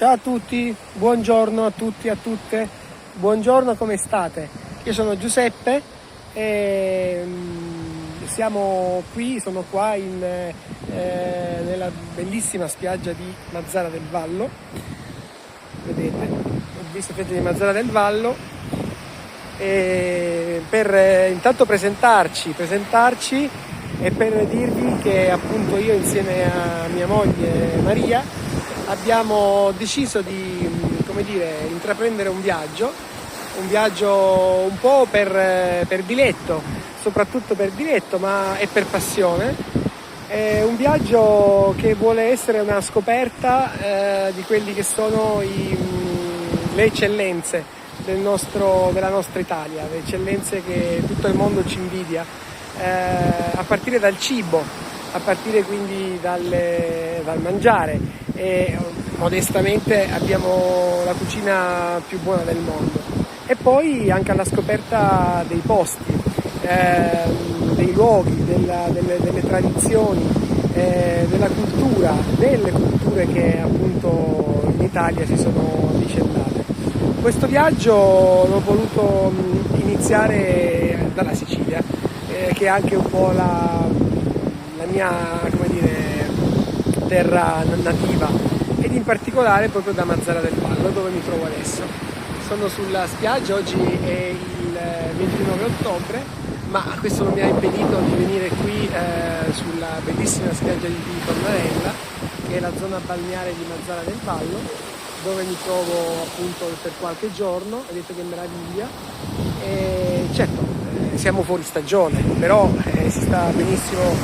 Ciao a tutti, buongiorno a tutti e a tutte, buongiorno, come state? Io sono Giuseppe e sono qua nella bellissima spiaggia di Mazzara del Vallo, vedete, ho visto di Mazzara del Vallo, e per intanto presentarci e per dirvi che appunto io insieme a mia moglie Maria abbiamo deciso di, intraprendere un viaggio un po' per diletto, soprattutto per diletto, ma è per passione. È un viaggio che vuole essere una scoperta di quelli che sono le eccellenze della nostra Italia, le eccellenze che tutto il mondo ci invidia, a partire dal cibo, a partire quindi dal mangiare. E modestamente abbiamo la cucina più buona del mondo, e poi anche alla scoperta dei posti, dei luoghi, delle tradizioni, delle culture che appunto in Italia si sono avvicendate. Questo viaggio l'ho voluto iniziare dalla Sicilia, che è anche un po' la mia, terra nativa, ed in particolare proprio da Mazzara del Vallo, dove mi trovo adesso. Sono sulla spiaggia, oggi è il 29 ottobre, ma questo non mi ha impedito di venire qui sulla bellissima spiaggia di Tonnarella, che è la zona balneare di Mazzara del Vallo, dove mi trovo appunto per qualche giorno. Vedete che meraviglia. E certo, siamo fuori stagione, però si sta benissimo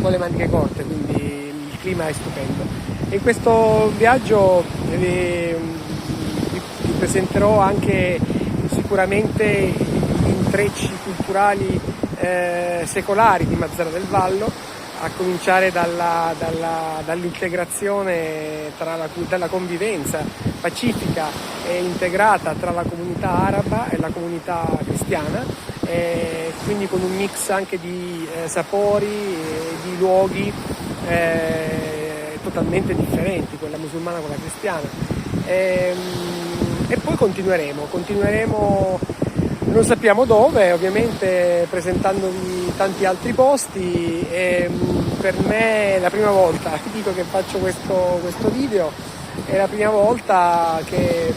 con le maniche corte, quindi il clima è stupendo. E in questo viaggio vi presenterò anche sicuramente gli intrecci culturali secolari di Mazzara del Vallo, a cominciare dall'integrazione dalla convivenza pacifica e integrata tra la comunità araba e la comunità cristiana, quindi con un mix anche di sapori e di luoghi totalmente differenti, quella musulmana con la cristiana. E poi continueremo, non sappiamo dove, ovviamente, presentandovi tanti altri posti. E per me è la prima volta, dico, che faccio questo video, è la prima volta che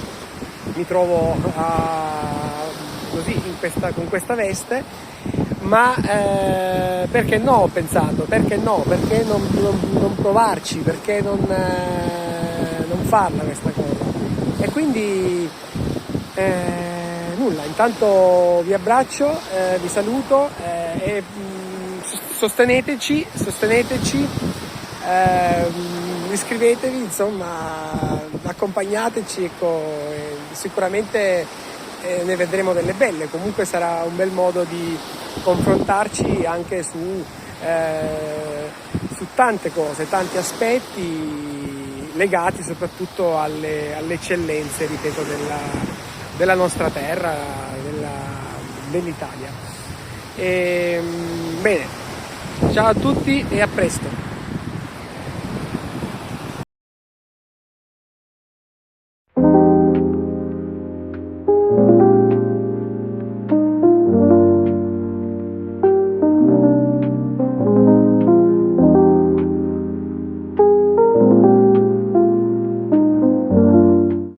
mi trovo così con questa veste, ma perché no, ho pensato, perché non provarci, perché non farla questa cosa. E quindi nulla, intanto vi abbraccio, vi saluto e sosteneteci, iscrivetevi, insomma, accompagnateci, ecco, sicuramente ne vedremo delle belle. Comunque sarà un bel modo di confrontarci anche su tante cose, tanti aspetti legati soprattutto alle eccellenze, ripeto, della nostra terra, dell'Italia. Bene, ciao a tutti e a presto.